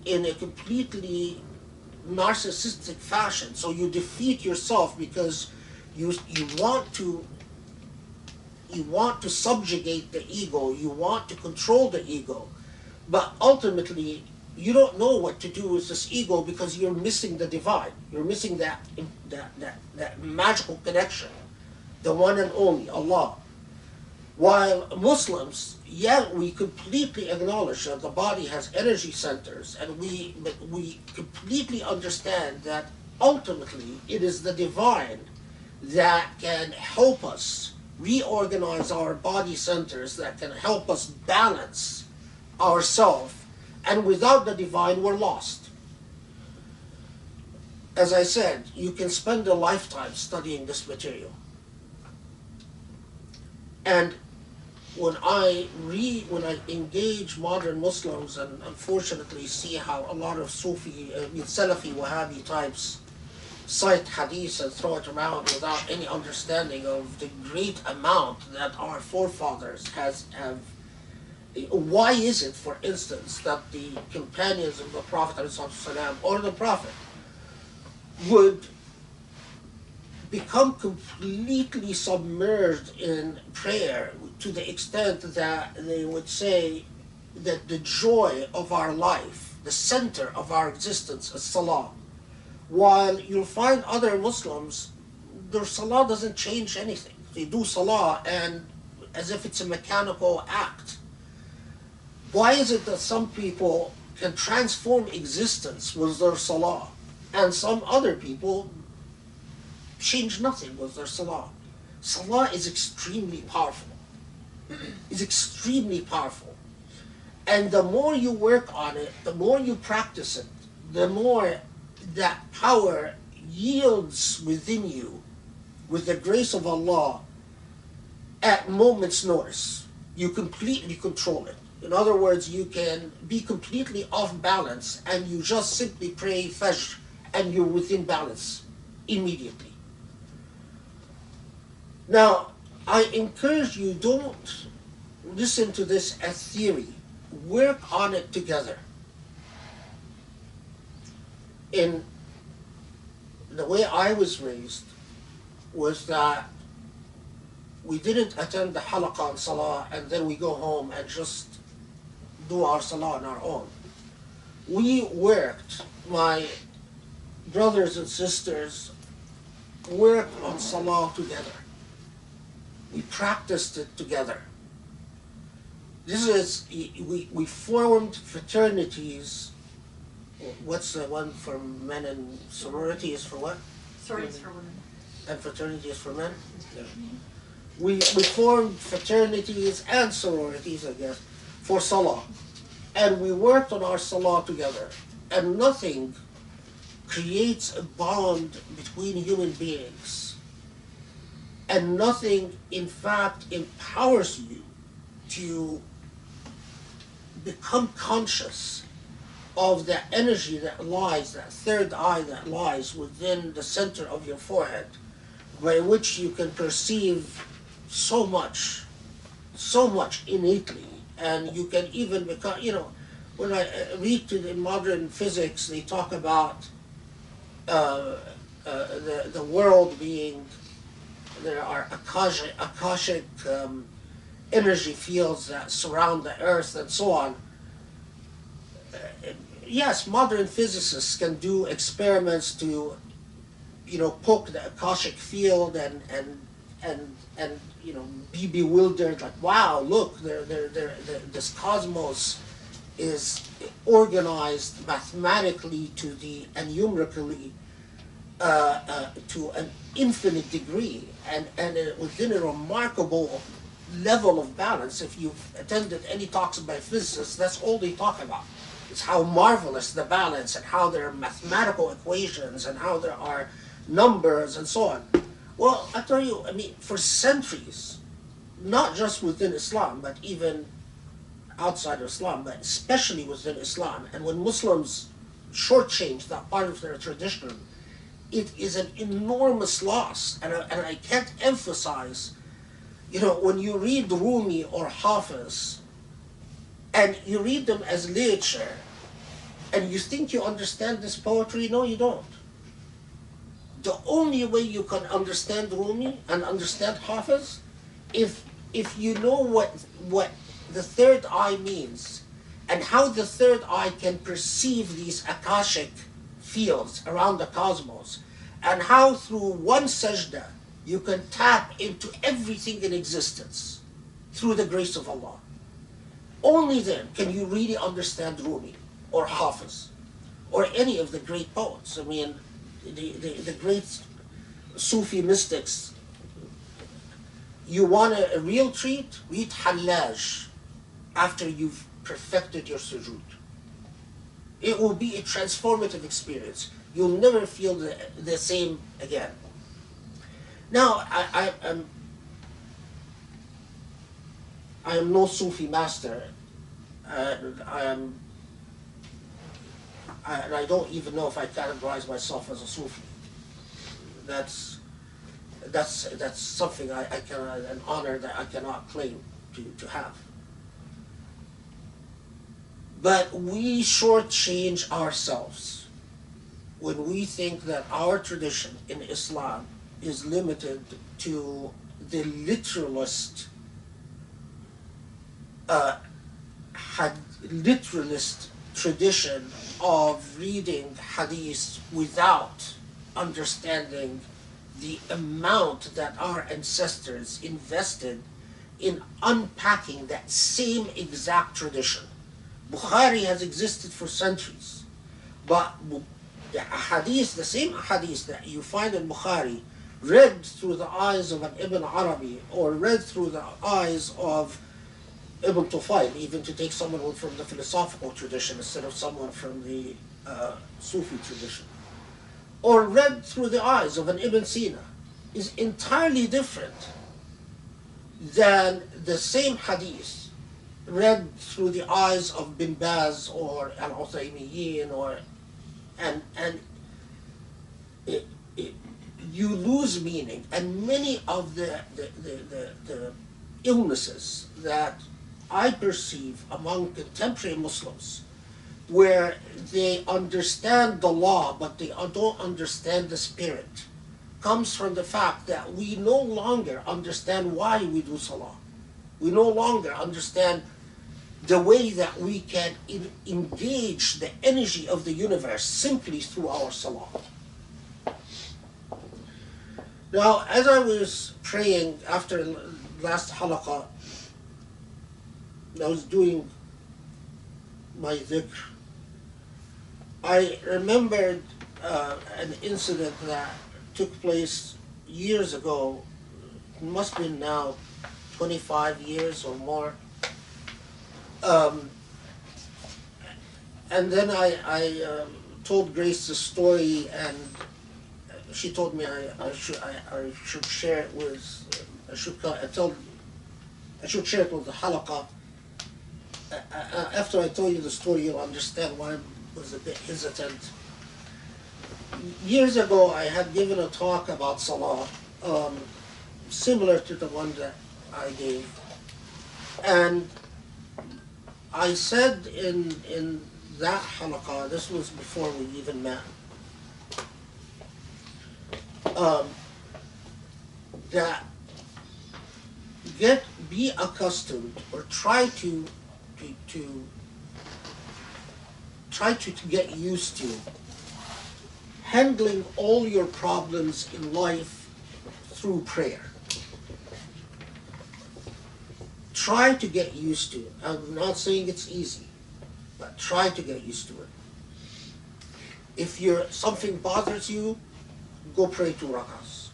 in a completely narcissistic fashion. So you defeat yourself because you want to subjugate the ego, you want to control the ego, but ultimately you don't know what to do with this ego because you're missing the divine. You're missing that magical connection, the one and only, Allah. While Muslims, yeah, we completely acknowledge that the body has energy centers, and we completely understand that ultimately it is the divine that can help us reorganize our body centers, that can help us balance ourselves, and without the divine, we're lost. As I said, you can spend a lifetime studying this material. And when I engage modern Muslims and unfortunately see how a lot of Sufi, Salafi, Wahhabi types cite hadith and throw it around without any understanding of the great amount that our forefathers have. Why is it, for instance, that the companions of the Prophet ﷺ or the Prophet would become completely submerged in prayer to the extent that they would say that the joy of our life, the center of our existence is salah? While you'll find other Muslims, their salah doesn't change anything. They do salah and as if it's a mechanical act. Why is it that some people can transform existence with their salah and some other people change nothing with their salah? Salah is extremely powerful. It's extremely powerful. And the more you work on it, the more you practice it, the more that power yields within you with the grace of Allah at moment's notice. You completely control it. In other words, you can be completely off balance and you just simply pray Fajr and you're within balance immediately. Now, I encourage you, don't listen to this as theory. Work on it together. In the way I was raised was that we didn't attend the halaqa on salah and then we go home and just do our salah on our own. We worked, my brothers and sisters worked on salah together. We practiced it together. We formed fraternities. What's the one for men and sororities for what? Sororities for women. And fraternities for men? Yeah. We formed fraternities and sororities, I guess, for salah. And we worked on our salah together. And nothing creates a bond between human beings. And nothing, in fact, empowers you to become conscious of the energy that lies, that third eye that lies within the center of your forehead, by which you can perceive so much innately. And you can even become, when I read in modern physics, they talk about the world being, there are akashic energy fields that surround the earth and so on. Yes, modern physicists can do experiments to, poke the akashic field and be bewildered, like, wow, look, this cosmos is organized mathematically and numerically to an infinite degree, and within a remarkable level of balance. If you've attended any talks by physicists, that's all they talk about. It's how marvelous the balance and how there are mathematical equations and how there are numbers and so on. Well, I tell you, I mean, for centuries, not just within Islam, but even outside of Islam, but especially within Islam, and when Muslims shortchange that part of their tradition, it is an enormous loss. And I can't emphasize, you know, when you read Rumi or Hafiz, and you read them as literature, and you think you understand this poetry, no, you don't. The only way you can understand Rumi and understand Hafiz, if you know what the third eye means, and how the third eye can perceive these akashic fields around the cosmos, and how through one sajda you can tap into everything in existence through the grace of Allah. Only then can you really understand Rumi or Hafiz or any of the great poets. I mean, the great Sufi mystics. You want a real treat? Read Hallaj after you've perfected your sujood. It will be a transformative experience. You'll never feel the same again. Now, I am no Sufi master. And I don't even know if I categorize myself as a Sufi. That's something I cannot, an honor that I cannot claim to have. But we shortchange ourselves when we think that our tradition in Islam is limited to the literalist tradition of reading hadith without understanding the amount that our ancestors invested in unpacking that same exact tradition. Bukhari has existed for centuries, but the hadith, the same hadith that you find in Bukhari, read through the eyes of an Ibn Arabi or read through the eyes of Ibn Tufayl, even to take someone from the philosophical tradition instead of someone from the Sufi tradition, or read through the eyes of an Ibn Sina, is entirely different than the same hadith read through the eyes of Bin Baz or Al-Uthaymiyin, you lose meaning. And many of the illnesses that I perceive among contemporary Muslims, where they understand the law but they don't understand the spirit, comes from the fact that we no longer understand why we do salah. We no longer understand the way that we can engage the energy of the universe simply through our salah. Now, as I was praying after last halaqah, I was doing my dhikr, I remembered an incident that took place years ago. It must have been now 25 years or more. And then I told Grace the story, and she told me I should share it with I should share it with the halaqah. After I tell you the story, you'll understand why I was a bit hesitant. Years ago, I had given a talk about salah, similar to the one that I gave, and I said in that halaqah, this was before we even met, that be accustomed or try to get used to handling all your problems in life through prayer. Try to get used to it. I'm not saying it's easy, but try to get used to it. If something bothers you, go pray 2 rak'ahs.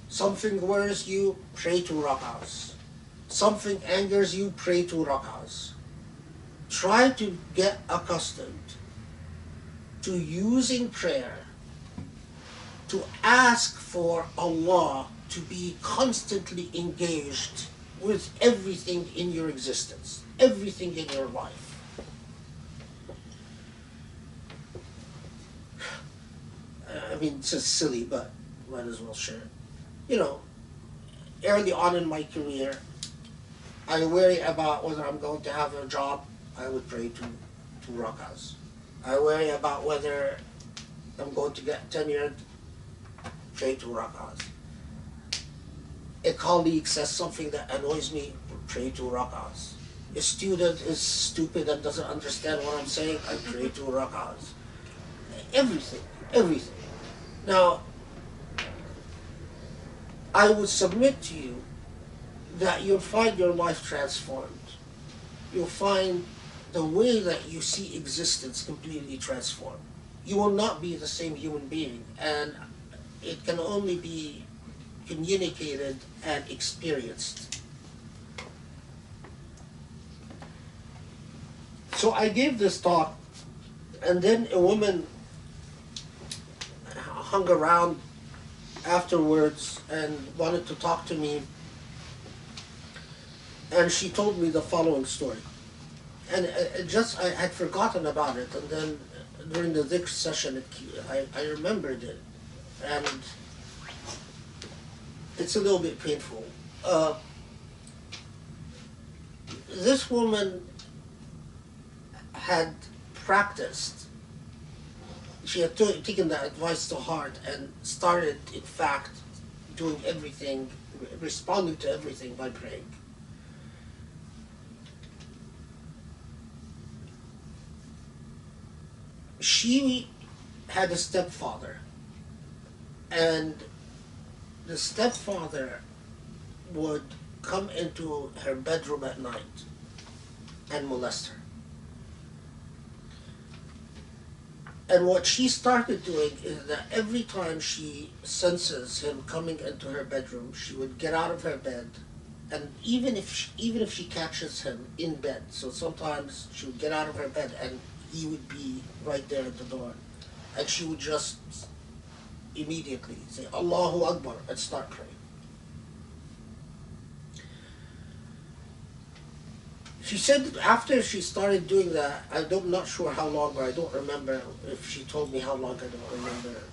Something worries you, pray 2 rak'ahs. Something angers you, pray 2 rak'ahs. Try to get accustomed to using prayer to ask for Allah to be constantly engaged with everything in your existence, everything in your life. I mean, it's just silly, but might as well share it. You know, early on in my career, I worry about whether I'm going to have a job. I would pray to rak'ahs. I worry about whether I'm going to get tenured. Pray to rak'ahs. A colleague says something that annoys me. Pray to rak'ahs. A student is stupid and doesn't understand what I'm saying. I pray to rak'ahs. Everything, everything. Now, I would submit to you that you'll find your life transformed. You'll find the way that you see existence completely transformed. You will not be the same human being, and it can only be communicated and experienced. So I gave this talk, and then a woman hung around afterwards and wanted to talk to me, and she told me the following story. And I had forgotten about it, and then during the dhikr session, I remembered it, and it's a little bit painful. This woman had practiced. She had taken the advice to heart and started, in fact, doing everything, responding to everything by praying. She had a stepfather, and the stepfather would come into her bedroom at night and molest her. And what she started doing is that every time she senses him coming into her bedroom, she would get out of her bed, and even if she catches him in bed, so sometimes she would get out of her bed and he would be right there at the door, and she would just immediately say Allahu Akbar and start praying. She said after she started doing that, I'm not sure how long, but I don't remember if she told me how long, I don't remember.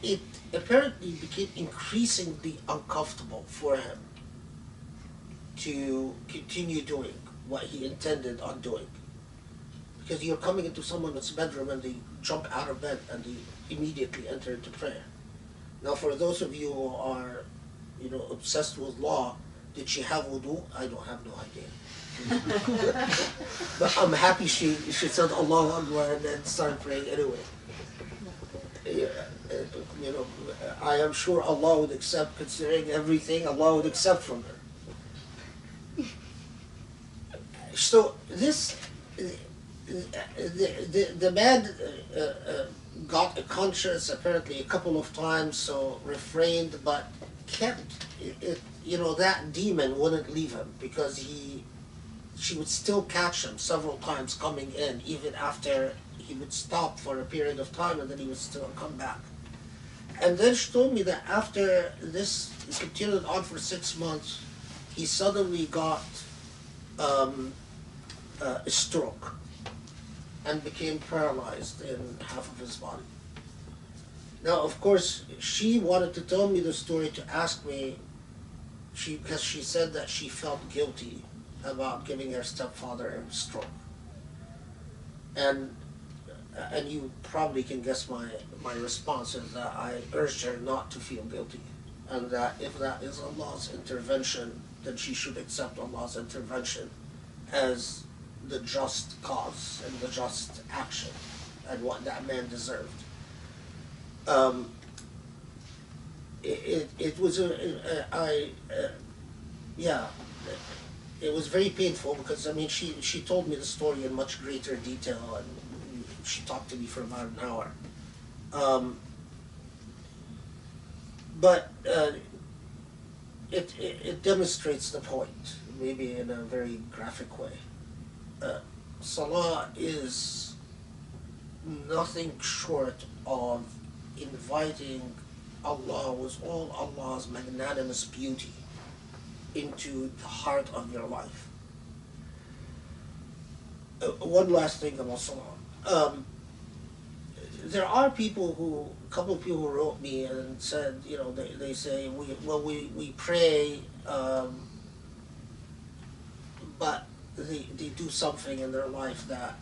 It apparently became increasingly uncomfortable for him to continue doing what he intended on doing. Because you're coming into someone's bedroom and they jump out of bed and they immediately enter into prayer. Now for those of you who are, obsessed with law, did she have wudu? I don't have no idea. But I'm happy she said Allahu Akbar and then started praying anyway. I am sure Allah would accept, considering everything, Allah would accept from her. So this, the man got a conscience apparently a couple of times, so refrained, but kept it. That demon wouldn't leave him, because she would still catch him several times coming in, even after he would stop for a period of time, and then he would still come back. And then she told me that after this continued on for 6 months, he suddenly got a stroke and became paralyzed in half of his body. Now, of course, she wanted to tell me the story to ask me, because she said that she felt guilty about giving her stepfather a stroke. And you probably can guess my response is that I urged her not to feel guilty, and that if that is Allah's intervention, then she should accept Allah's intervention as the just cause and the just action and what that man deserved. It was it was very painful, because she told me the story in much greater detail, and she talked to me for about an hour. But it demonstrates the point, maybe in a very graphic way. Salah is nothing short of inviting Allah with all Allah's magnanimous beauty into the heart of your life. One last thing about Salah. There are people who, a couple of people who wrote me and said, you know, they say, we pray, but they do something in their life that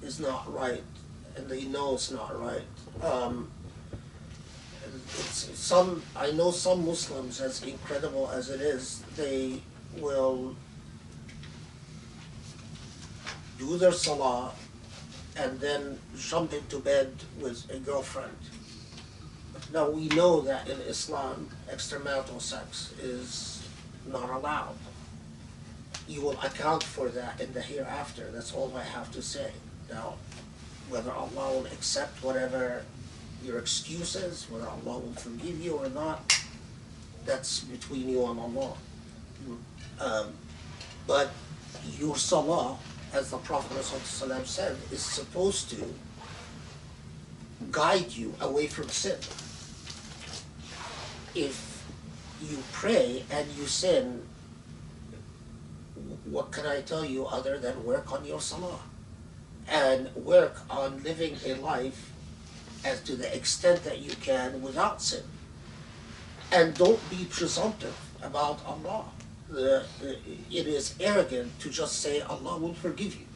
is not right, and they know it's not right. I know some Muslims, as incredible as it is, they will do their salah and then jump into bed with a girlfriend. Now we know that in Islam, extramarital sex is not allowed. You will account for that in the hereafter. That's all I have to say. Now, whether Allah will accept whatever your excuse is, whether Allah will forgive you or not, that's between you and Allah. But your salah, as the Prophet ﷺ said, is supposed to guide you away from sin. If you pray and you sin, what can I tell you other than work on your salah? And work on living a life as to the extent that you can without sin. And don't be presumptive about Allah. It is arrogant to just say Allah will forgive you.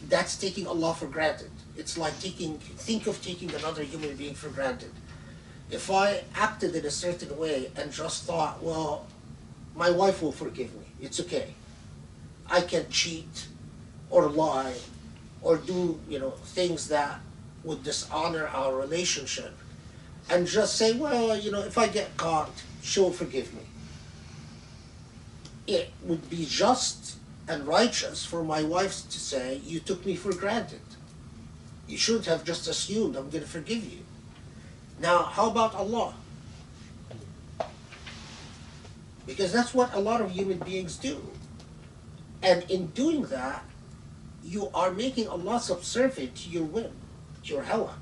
That's taking Allah for granted. It's like think of taking another human being for granted. If I acted in a certain way and just thought, well, my wife will forgive me, it's okay. I can cheat or lie or do, things that would dishonor our relationship, and just say, well, if I get caught, she'll forgive me. It would be just and righteous for my wife to say, you took me for granted. You shouldn't have just assumed I'm going to forgive you. Now, how about Allah? Because that's what a lot of human beings do. And in doing that, you are making Allah subservient to your whim, to your hawa.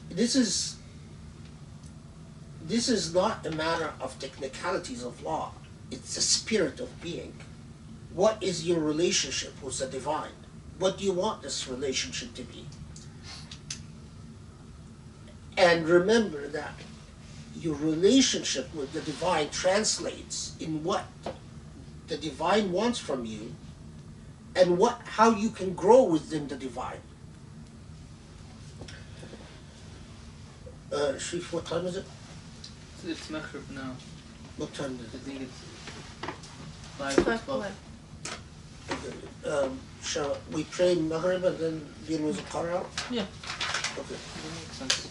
This is not a matter of technicalities of law. It's the spirit of being. What is your relationship with the divine? What do you want this relationship to be? And remember that your relationship with the divine translates in what the divine wants from you and how you can grow within the divine. Sharif, what time is it? It's Maghrib now. What time is I it? think it's 5:12. Shall we pray Maghrib and then deal with the Qaria? Yeah, Okay. that makes sense.